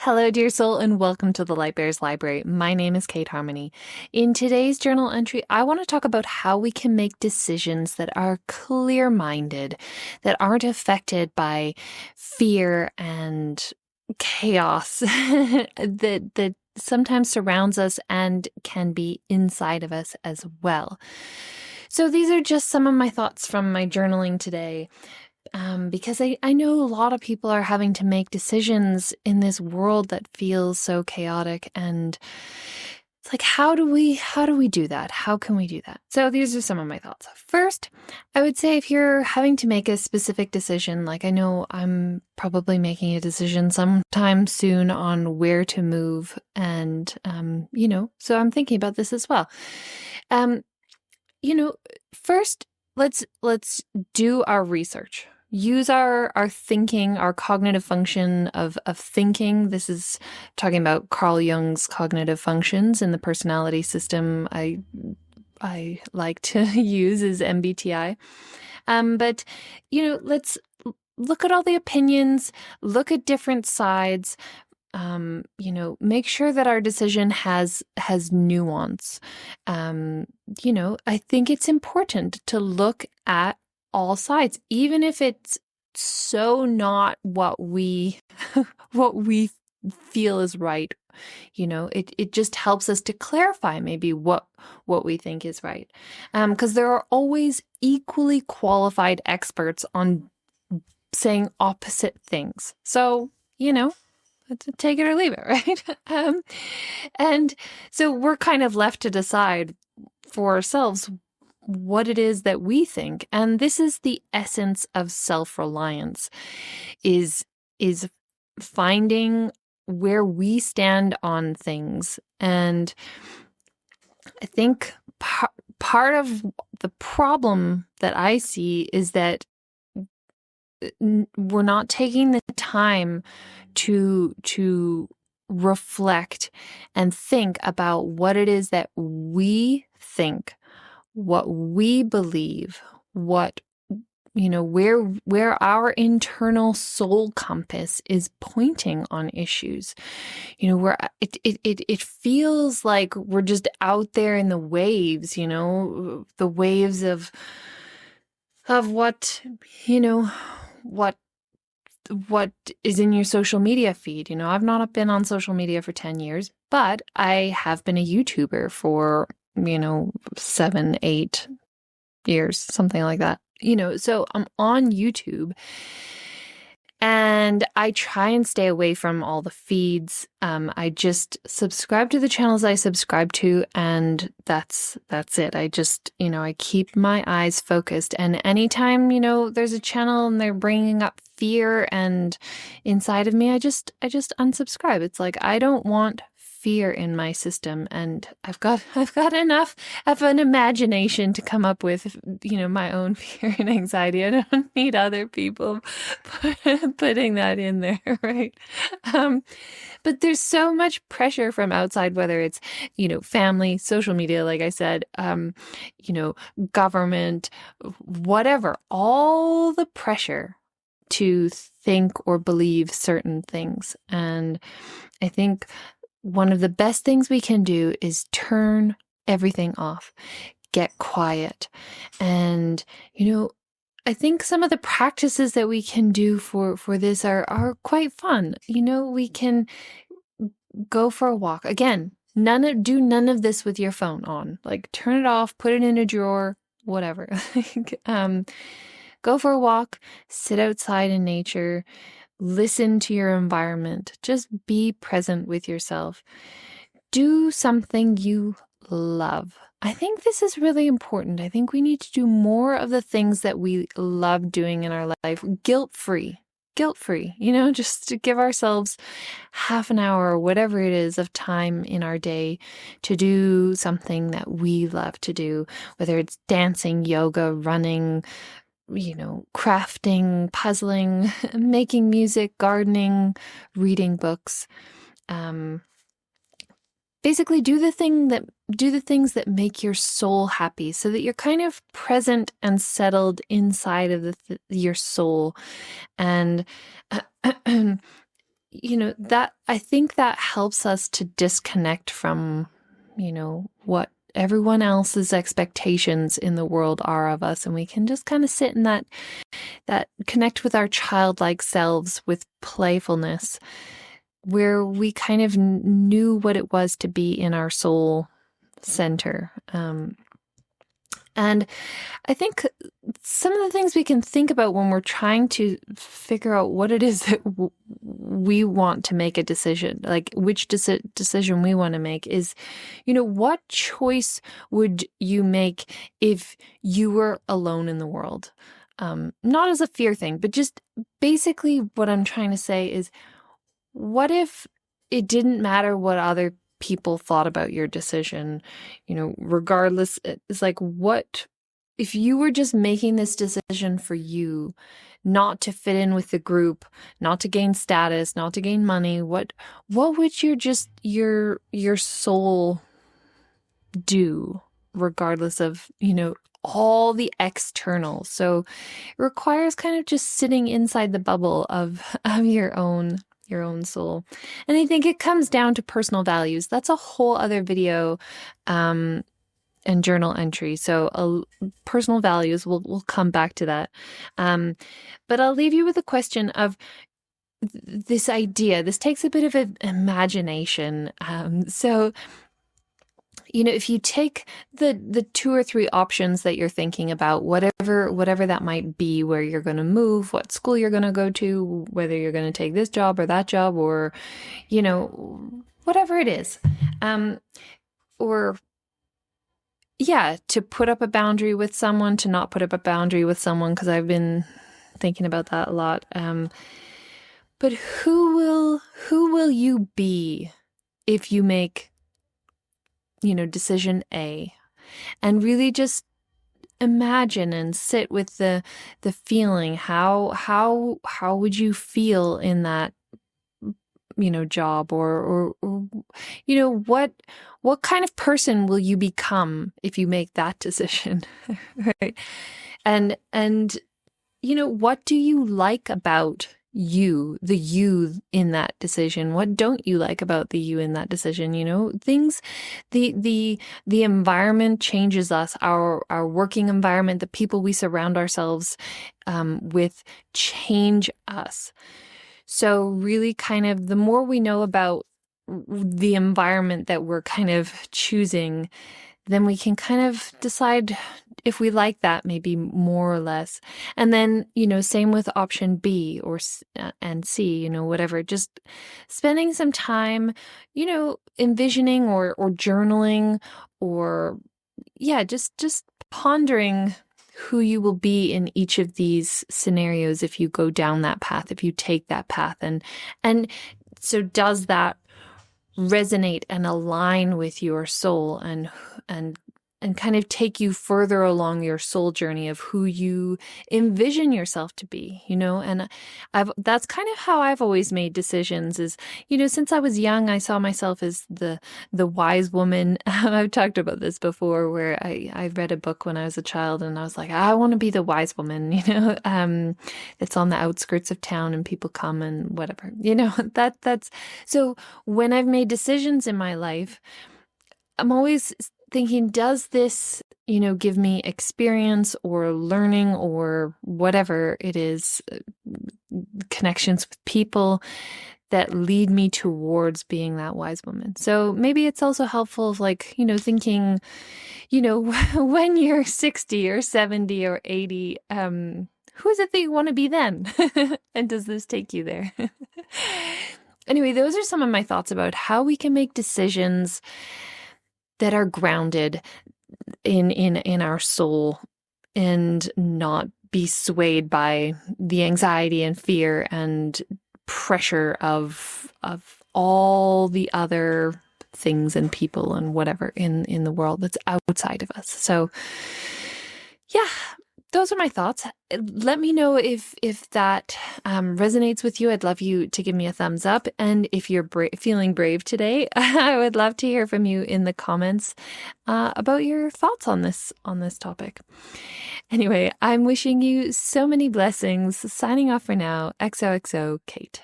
Hello, dear soul, and welcome to the Light Bears Library. My name is Kate Harmony. In today's journal entry, I want to talk about how we can make decisions that are clear-minded, that aren't affected by fear and chaos that sometimes surrounds us and can be inside of us as well. So these are just some of my thoughts from my journaling today. Because I know a lot of people are having to make decisions in this world that feels so chaotic, and it's like, how do we do that? How can we do that? So these are some of my thoughts. First, I would say if you're having to make a specific decision, like I know I'm probably making a decision sometime soon on where to move, and so I'm thinking about this as well. First, let's do our research. Use our thinking, our cognitive function of thinking. This is talking about Carl Jung's cognitive functions in the personality system. I like to use is MBTI. But let's look at all the opinions, look at different sides. Make sure that our decision has nuance. I think it's important to look at all sides, even if it's so not what we feel is right. It just helps us to clarify maybe what we think is right. Because there are always equally qualified experts on saying opposite things. So, take it or leave it, right? And so we're kind of left to decide for ourselves what it is that we think. And this is the essence of self-reliance, is finding where we stand on things. And I think part of the problem that I see is that we're not taking the time to reflect and think about what it is that we think, what we believe, where our internal soul compass is pointing on issues. Where it feels like we're just out there in the waves, the waves of what is in your social media feed. I've not been on social media for 10 years, but I have been a YouTuber for 7, 8 years, something like that. So I'm on YouTube, and I try and stay away from all the feeds. I just subscribe to the channels I subscribe to, and that's it. I just, I keep my eyes focused. And anytime, there's a channel and they're bringing up fear and inside of me, I just unsubscribe. It's like, I don't want fear in my system, and I've got enough of an imagination to come up with my own fear and anxiety. I don't need other people putting that in there, right? But there's so much pressure from outside, whether it's family, social media, like I said, government, whatever, all the pressure to think or believe certain things. And I think one of the best things we can do is turn everything off, get quiet. And, I think some of the practices that we can do for this are quite fun. We can go for a walk. Again, do none of this with your phone on. Like, turn it off, put it in a drawer, whatever. Go for a walk, sit outside in nature. Listen to your environment. Just be present with yourself. Do something you love. I think this is really important. I think we need to do more of the things that we love doing in our life, guilt-free, just to give ourselves half an hour or whatever it is of time in our day to do something that we love to do, whether it's dancing, yoga, running, crafting, puzzling, making music, gardening, reading books. Basically do the things that make your soul happy, so that you're kind of present and settled inside of your soul. And that I think that helps us to disconnect from, what everyone else's expectations in the world are of us. And we can just kind of sit in that connect with our childlike selves with playfulness, where we kind of knew what it was to be in our soul center. And I think some of the things we can think about when we're trying to figure out what it is that we want to make a decision, like which decision we want to make, is, what choice would you make if you were alone in the world? Not as a fear thing, but just basically what I'm trying to say is, what if it didn't matter what other people thought about your decision, regardless? It's like, what if you were just making this decision for you, not to fit in with the group, not to gain status, not to gain money? What would your soul do, regardless of, all the external? So it requires kind of just sitting inside the bubble of your own soul. And I think it comes down to personal values. That's a whole other video and journal entry. So personal values, we'll come back to that. But I'll leave you with a question of this idea. This takes a bit of an imagination. So if you take the 2 or 3 options that you're thinking about, whatever that might be, where you're going to move, what school you're going to go to, whether you're going to take this job or that job, or, whatever it is, to put up a boundary with someone, to not put up a boundary with someone, because I've been thinking about that a lot. But who will you be if you make decision A? And really just imagine and sit with the feeling. How would you feel in that job, or what kind of person will you become if you make that decision? Right? And what do you like about the you in that decision? What don't you like about the you in that decision? Things, the environment changes us, our working environment, the people we surround ourselves with change us. So really, kind of, the more we know about the environment that we're kind of choosing, then we can kind of decide if we like that, maybe more or less. And then, same with option B and C, whatever, just spending some time, envisioning or journaling, or just pondering who you will be in each of these scenarios if you go down that path, if you take that path. And so does that resonate and align with your soul, and kind of take you further along your soul journey of who you envision yourself to be, and that's kind of how I've always made decisions is, since I was young, I saw myself as the wise woman. I've talked about this before, where I read a book when I was a child, and I was like, I want to be the wise woman, it's on the outskirts of town and people come and whatever, that's, so when I've made decisions in my life, I'm always thinking, does this, give me experience or learning or whatever it is, connections with people that lead me towards being that wise woman? So maybe it's also helpful of thinking, when you're 60 or 70 or 80, who is it that you want to be then? And does this take you there? Anyway, those are some of my thoughts about how we can make decisions that are grounded in our soul, and not be swayed by the anxiety and fear and pressure of all the other things and people and whatever in the world that's outside of us. So yeah, those are my thoughts. Let me know if that resonates with you. I'd love you to give me a thumbs up. And if you're feeling brave today, I would love to hear from you in the comments about your thoughts on this topic. Anyway, I'm wishing you so many blessings. Signing off for now. XOXO, Kate.